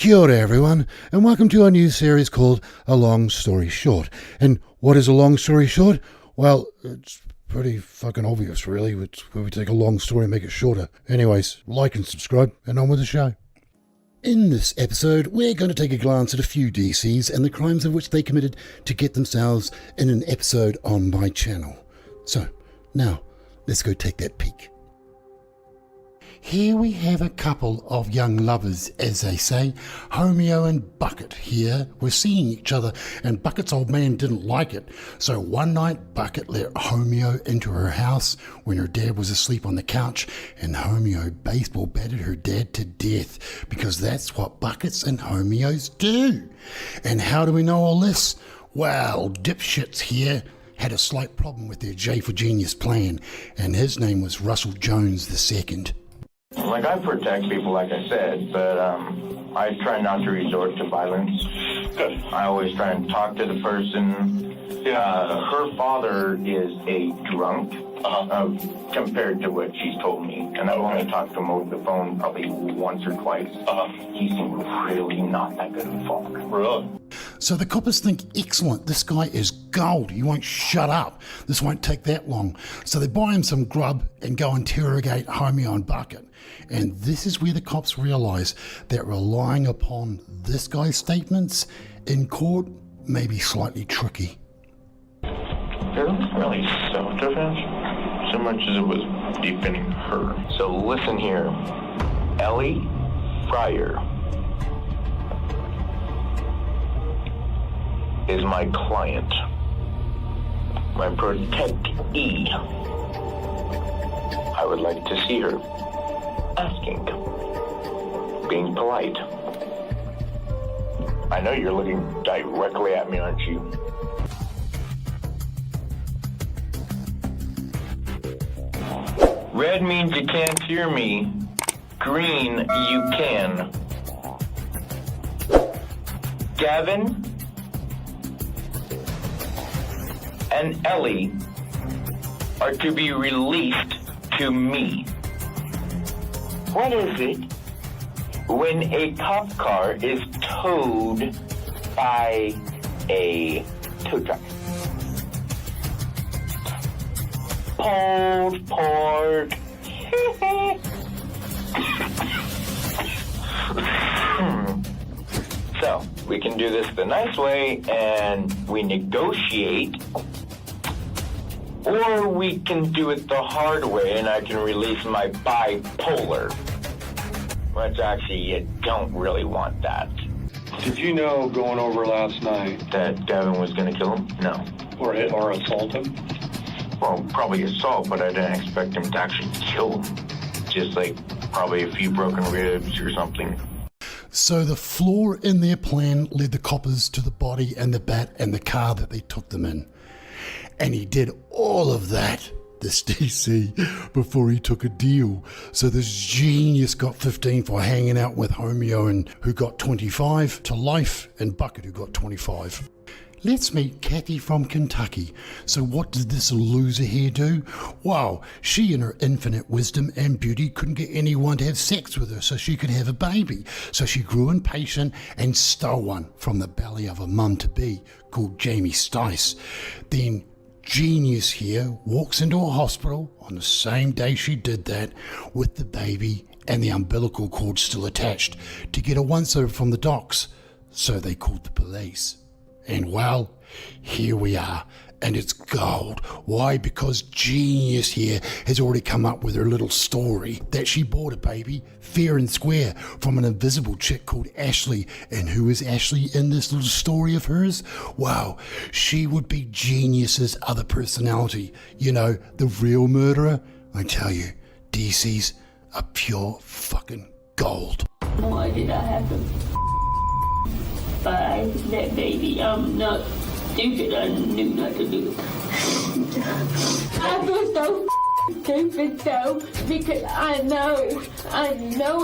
Kia ora everyone, and welcome to our new series called A Long Story Short. And what is a long story short? Well, it's pretty fucking obvious really. It's where we take a long story and make it shorter. Anyways, like and subscribe, and on with the show. In this episode, we're going to take a glance at a few DCs and the crimes of which they committed to get themselves in an episode on my channel. So, now, let's go take that peek. Here we have a couple of young lovers, as they say. Homeo and Bucket here were seeing each other, and Bucket's old man didn't like it. So one night, Bucket let Homeo into her house when her dad was asleep on the couch, and Homeo baseball batted her dad to death, because that's what Buckets and Homeos do. And how do we know all this? Well, dipshits here had a slight problem with their J for Genius plan, and his name was Russell Jones II. Like, I protect people, like I said, but I try not to resort to violence. Good. I always try and talk to the person. Her father is a drunk compared to what she's told me. And I've only talked to him over the phone probably once or twice. He seemed really not that good of a father. Really? So the coppers think, excellent, this guy is gold, he won't shut up, this won't take that long. So they buy him some grub and go interrogate Homeo and Bucket. And this is where the cops realise that relying upon this guy's statements in court may be slightly tricky. It wasn't really self-defense so much as it was defending her. So listen here, Ellie Fryer is my client, my protectee. I would like to see her asking, being polite. I know you're looking directly at me, aren't you? Red means you can't hear me. Green, you can. Gavin and Ellie are to be released to me. What is it when a cop car is towed by a tow truck? Pulled pork. So, we can do this the nice way and we negotiate, or we can do it the hard way and I can release my bipolar. Which actually, you don't really want that. Did you know going over last night That Gavin was gonna kill him? No. or assault him? Well, probably assault, but I didn't expect him to actually kill him. Just like probably a few broken ribs or something. So the flaw in their plan led the coppers to the body and the bat and the car that they took them in. And he did all of that, this DC, before he took a deal. So this genius got 15 for hanging out with Homeo, and who got 25 to life, and Bucket, who got 25. Let's meet Kathy from Kentucky. So what did this loser here do? Well, she in her infinite wisdom and beauty couldn't get anyone to have sex with her so she could have a baby. So she grew impatient and stole one from the belly of a mum-to-be called Jamie Stice. Then genius here walks into a hospital on the same day she did that with the baby and the umbilical cord still attached to get a once-over from the docs. So they called the police. And well, here we are, and it's gold. Why? Because genius here has already come up with her little story that she bought a baby fair and square from an invisible chick called Ashley. And who is Ashley in this little story of hers? Wow, she would be Genius's other personality. You know, the real murderer. I tell you, DC's are pure fucking gold. Why did I have to buy that baby? I'm not stupid. I knew not to do it. I feel so stupid though, because I know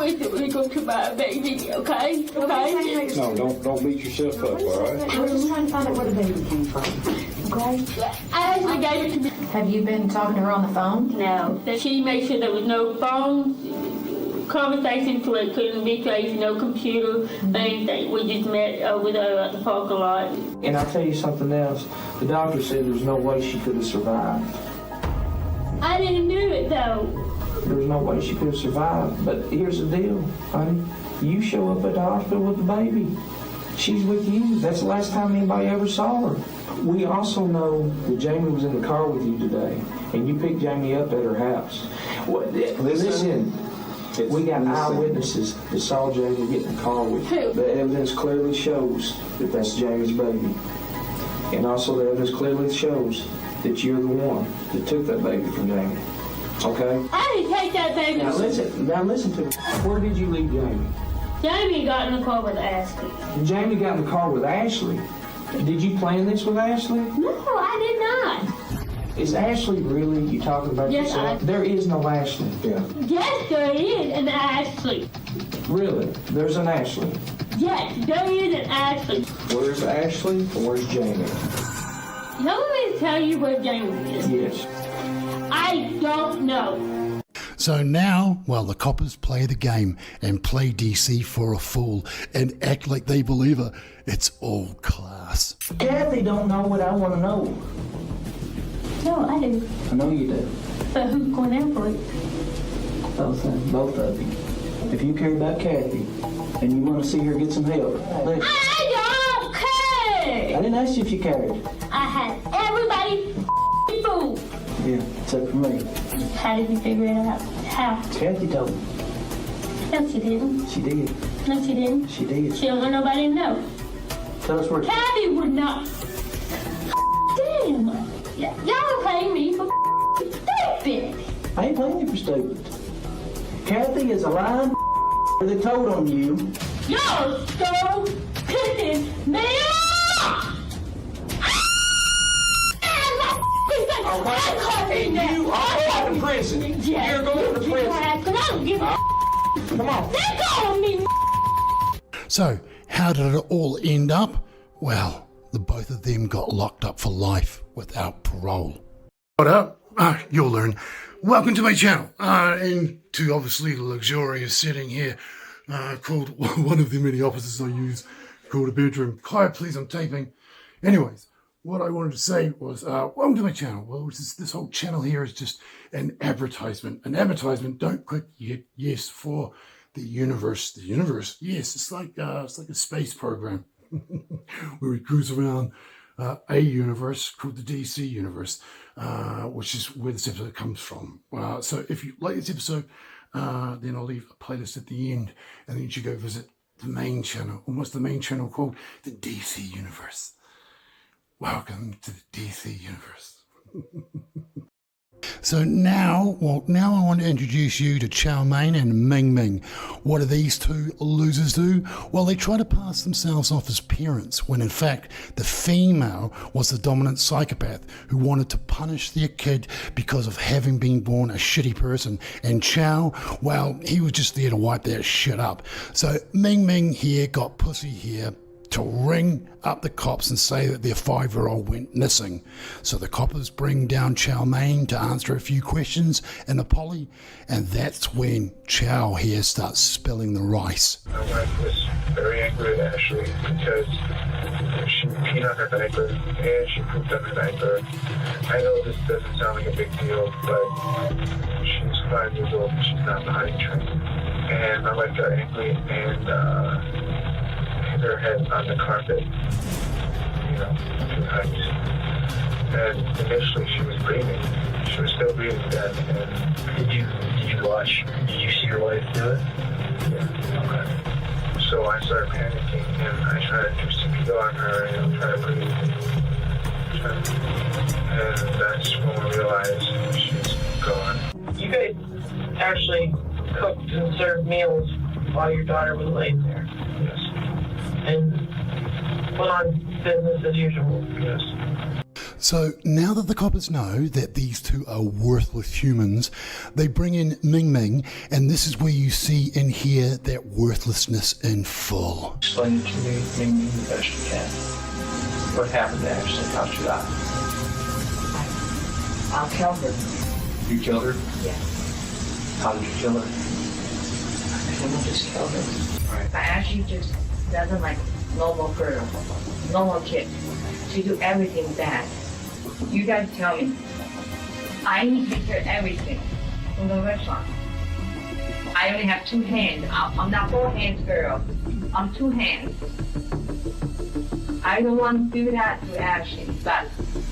it's illegal to buy a baby, okay? Okay? No, don't beat yourself up, all right? We're just trying to find out where the baby came from. Okay? I actually gave it to me. Have you been talking to her on the phone? No. She made sure there was no phone. conversations where it couldn't be traced, no computer, anything. We just met over there at the parking lot. And I'll tell you something else. The doctor said there's no way she could have survived. I didn't do it though. There's no way she could have survived. But here's the deal, honey. You show up at the hospital with the baby. She's with you. That's the last time anybody ever saw her. We also know that Jamie was in the car with you today, and you picked Jamie up at her house. Listen, we got eyewitnesses that saw Jamie get in the car with you. The evidence clearly shows that that's Jamie's baby. And also the evidence clearly shows that you're the one that took that baby from Jamie. Okay? I didn't take that baby. Now listen to me. Where did you leave Jamie? Jamie got in the car with Ashley. Jamie got in the car with Ashley. Did you plan this with Ashley? No, I did not. Is Ashley really, you talking about Yes, yourself? There is no Ashley. Yeah. Yes, there is an Ashley. Really? There's an Ashley. Yes, there is an Ashley. Where's Ashley or where's Jamie? You want me to tell you where Jamie is? Yes. I don't know. So now, well, the coppers play the game and play DC for a fool and act like they believe her. It's all class. Kathy don't know what I want to know. No, I do. I know you do. So who's going in for it? Both of you. If you care about Kathy and you want to see her get some help, listen. I don't care. I didn't ask you if you cared. I had everybody fooled. Yeah, except for me. How did you figure it out? How? Kathy told me. No, she didn't. She did. No, she didn't. She did. She don't want nobody to know. Tell us where. Kathy would not. Damn. Y'all pay me for stupid. I ain't playing you for stupid. Kathy is a lying that told on you. Y'all so pissing me off. And you are going to prison. You're going to prison. I don't give a Come on. They call me. So, how did it all end up? Well, the both of them got locked up for life without parole. What up? You'll learn. Welcome to my channel, and to obviously the luxurious setting here, called one of the many offices I use, called a bedroom. Quiet, please, I'm taping. Anyways, what I wanted to say was, welcome to my channel. Well, this whole channel here is just an advertisement. An advertisement. Don't click yes for the universe. The universe. Yes, it's like a space program where we cruise around a universe called the DC universe, which is where this episode comes from. So if you like this episode, then I'll leave a playlist at the end, and then you should go visit the main channel. And what's the main channel called? The DC universe. Welcome to the DC universe. So now I want to introduce you to Chow Mein and Ming Ming. What do these two losers do? Well, they try to pass themselves off as parents, when in fact the female was the dominant psychopath who wanted to punish their kid because of having been born a shitty person. And Chow, well, he was just there to wipe that shit up. So Ming Ming here got pussy here to ring up the cops and say that their 5-year-old went missing. So the coppers bring down Chow Mein to answer a few questions in a poly, and that's when Chow here starts spilling the rice. My wife was very angry at Ashley because she peed on her diaper and she pooped on her diaper. I know this doesn't sound like a big deal, but she's 5 years old and she's not potty trained. And my wife got angry and hit her head on the carpet, you know, 2 times. And initially she was breathing. She was still breathing then. And did you watch? Did you see your wife do it? Yeah. Okay. So I started panicking and I tried to do CPR on her and try to breathe. And that's when we realized she's gone. You guys actually cooked and served meals while your daughter was laying there. Yes. And went on business as usual. Yes. So now that the coppers know that these two are worthless humans, they bring in Ming Ming, and this is where you see and hear that worthlessness in full. Explain it to me, Ming Ming, the best you can. What happened to Ashley? How'd she die? I'll kill her. You killed her? Yes. How did you kill her? someone just killed her. But Ashley just doesn't like normal girl, normal kid. She do everything bad. You guys tell me. I need to take care of everything from the restaurant. I only have 2 hands. I'm not 4 hands girl. I'm 2 hands. I don't want to do that to Ashley, but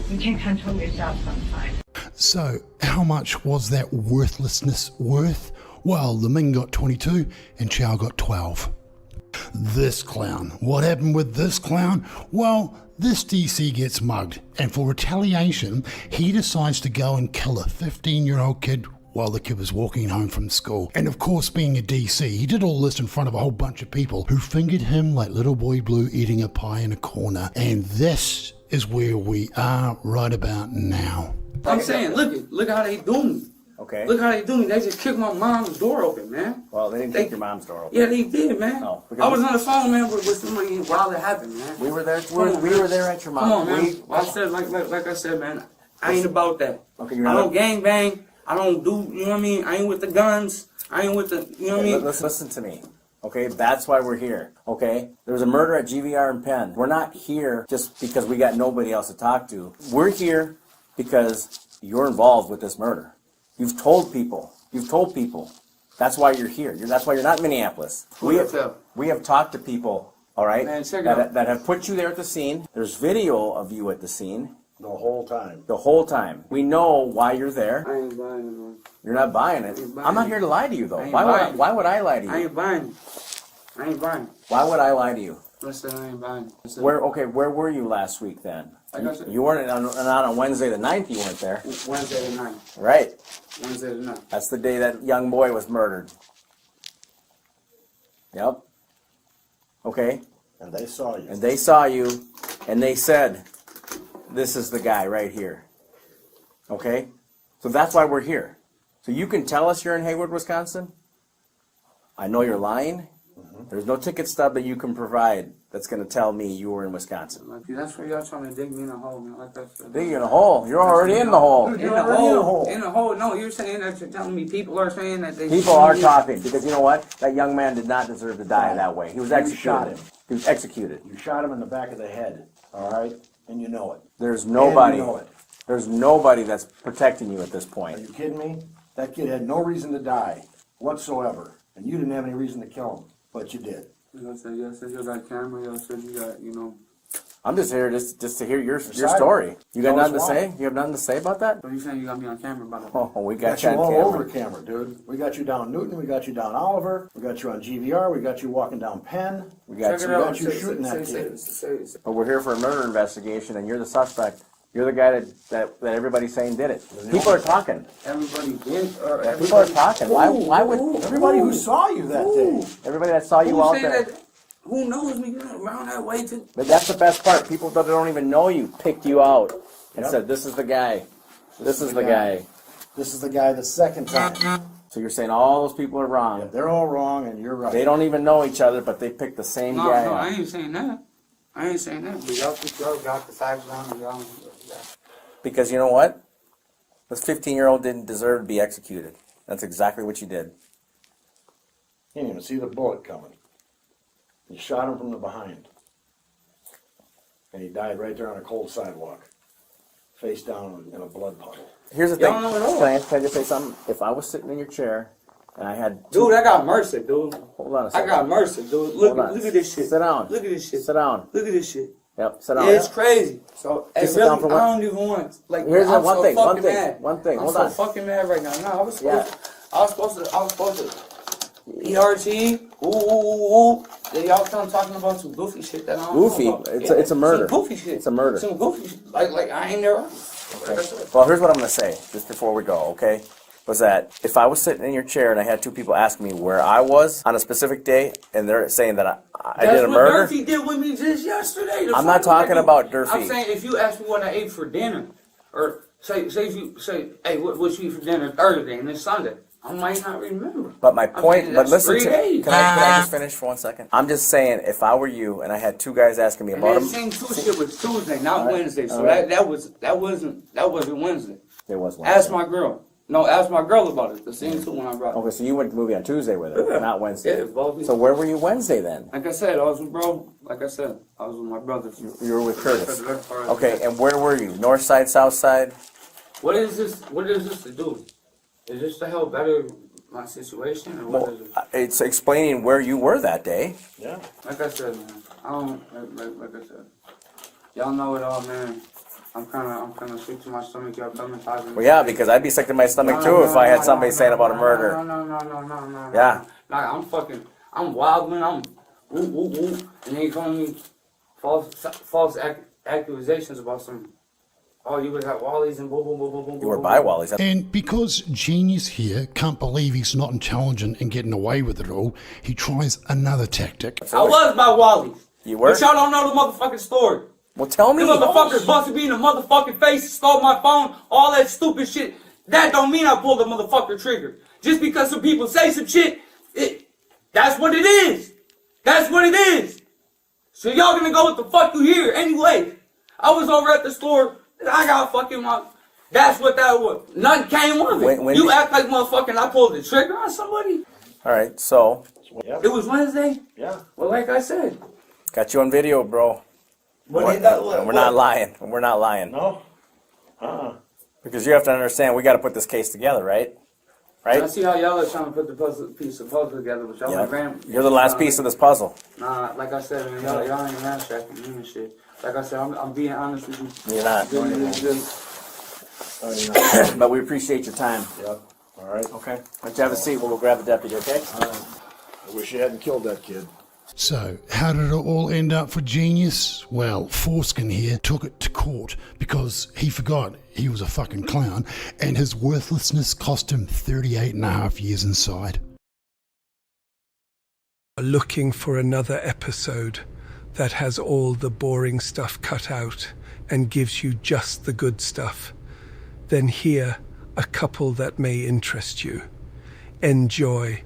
you can control yourself sometimes. So, how much was that worthlessness worth? Well, the Ming got 22 and Chow got 12. This clown. What happened with this clown? Well, this DC gets mugged, and for retaliation, he decides to go and kill a 15-year-old kid while the kid was walking home from school. And of course, being a DC, he did all this in front of a whole bunch of people who fingered him like little boy Blue eating a pie in a corner. And this is where we are right about now. I'm saying, look how they do me. Okay. Look how they do me. They just kicked my mom's door open, man. Well, they didn't kick your mom's door open. Yeah, they did, man. No, I was on the phone, man, with somebody while it happened, man. We were there. On, we were there at your mom's. Come on, man. I said, like I said, man, I ain't about that. Okay, I don't gang bang. I don't do, you know what I mean? I ain't with the guns. I ain't with the, you know what I mean? Listen to me. Okay, that's why we're here. Okay, there was a murder at GVR and Penn. We're not here just because we got nobody else to talk to. We're here because you're involved with this murder. You've told people. That's why you're here. That's why you're not in Minneapolis. We have talked to people, all right, Man, check it out. that have put you there at the scene. There's video of you at the scene. The whole time. The whole time. We know why you're there. I ain't buying it, man. You're not buying it. I'm not here to lie to you, though. I ain't Why would I lie to I you? ain't buying it. I ain't buying it. Why would I lie to you? Listen, I ain't buying it. Where were you last week then? Like I said- You weren't on Wednesday the 9th, you weren't there. Wednesday the 9th. Right. Wednesday the 9th. That's the day that young boy was murdered. Yep. Okay. And they saw you. And they saw you, and they said, this is the guy right here. Okay? So that's why we're here. So you can tell us you're in Hayward, Wisconsin? I know you're lying. There's no ticket stub that you can provide that's going to tell me you were inWisconsin. Like, that's where y'all trying to dig me in a hole, man. Like that. Dig you in a hole. You're already in the hole. In the hole. In the hole. No, you're saying that you're telling me people are saying that they. People are talking because you know what? That young man did not deserve to die that way. He was executed. shot him. He was executed. You shot him in the back of the head, all right? And you know it. There's nobody. And you know it. There's nobody that's protecting you at this Are point. you kidding me? That kid had no reason to die whatsoever. And you didn't have any reason to kill him, but you did. Y'all said you got camera. Y'all said you got, you know. I'm just here just to hear your Decided. story. You got Tell us nothing to why. say? You have nothing to say about that? So you saying you got me on camera about it? Oh, we We got got you you on all camera. over camera, dude. We got you down Newton, we got you down Oliver, we got you on GVR, we got you walking down Penn. We got you. got you shooting that kid. But we're here for a murder investigation, and you're the suspect. You're the guy that everybody's saying did it. People are talking. Everybody did. People are talking. Why would Everybody who saw you that day. everybody that saw you Who out say there? that? Who knows me around that way to? But that's the best part. People that don't even know you picked you out and Yep. said, "This is the guy. This is the guy." This is the guy the second time. So you're saying all those people are wrong. They're all wrong and you're right. They don't even know each other, but they picked the same No, guy. no, out. I ain't saying that. I ain't saying that. But y'all got the facts down and y'all. Because you know what? This 15-year-old didn't deserve to be executed. That's exactly what you did. You didn't even see the bullet coming. You shot him from the behind. And he died right there on a cold sidewalk. Face down in a blood puddle. Here's the thing. Y'all know it all. Can I just say something? If I was sitting in your chair and I had Dude, I got mercy, dude. hold on a I second. got mercy, dude. Hold Look on. at this shit. Sit down. Look at this shit. Sit down. Look at this shit. Yep. Sit down. Yeah, it's crazy. So, hey, Just sit really, down for one- I don't even want. Like, Here's I'm one so thing, fucking mad. one thing. I'm Hold so on. fucking mad right now. No, I was Yeah. supposed to. ERT. Ooh. Then y'all come talking about some goofy shit that I don't Goofy? know about. It's a murder. Some goofy shit. It's a murder. Some goofy shit. Like I ain't there. Well, here's what I'm going to say just before we go, okay? Was that if I was sitting in your chair and I had two people ask me where I was on a specific day and they're saying that I did a murder. That's what Durfee did with me just yesterday. I'm not talking about Durfee. I'm saying if you ask me what I ate for dinner, or say if you say, hey, what you eat for dinner Thursday and it's Sunday, I might not remember. But my point, but listen to days. can I just finish for 1 second? I'm just saying, if I were you and I had two guys asking me And about that them, same two shit was Tuesday, not All right. Wednesday. So All right. that wasn't Wednesday. it was one. Ask my girl. No, ask my girl about it. The scene too when I brought it. Okay, so you went to the movie on Tuesday with her, not Wednesday. Yeah, both. So where were you Wednesday then? Like I said, I was with I was with my brothers. You were with Curtis. Okay, and where were you? North side, south side? What is this to do? Is this to help better my situation, or what is it? It's explaining where you were that day. Yeah. Like I said, man, I don't, like I said, y'all know it all, man. I'm kind of sick to my stomach. Y'all coming talking. Well, yeah, because I'd be sick to my stomach too if I had somebody saying about a murder. No. Yeah. Like, I'm wilding, I'm woo, and they calling me false accusations about some, oh, you would have Wallies and boom. You were by Wally's. And because Genius here can't believe he's not intelligent and getting away with it all, he tries another tactic. I was by Wallies. You were? But y'all don't know the motherfucking story. Well, tell me. The motherfuckers busted me in the motherfucking face, stole my phone, all that stupid shit. That don't mean I pulled the motherfucking trigger. Just because some people say some shit, that's what it is. That's what it is. So y'all gonna go with the fuck you hear anyway. I was over at the store, I got fucking my... That's what that was. Nothing came of it. When you act like motherfucking I pulled the trigger on somebody. All right, so. It was Wednesday? Yeah. Well, like I said. Got you on video, bro. We're not lying. We're not lying. No. Because you have to understand, we got to put this case together, right? Right? I see how y'all are trying to put the piece of puzzle together, but y'all You're the last piece of this puzzle. Nah, like I said, man, y'all ain't ransacking me and shit. Like I said, I'm being honest with you. You're not. But we appreciate your time. Yep. All right. Okay. Why don't you have a seat? We'll go grab the deputy, okay? I wish you hadn't killed that kid. So, how did it all end up for Genius? Well, Foreskin here took it to court because he forgot he was a fucking clown and his worthlessness cost him 38 and a half years inside. Looking for another episode that has all the boring stuff cut out and gives you just the good stuff, then hear a couple that may interest you. Enjoy.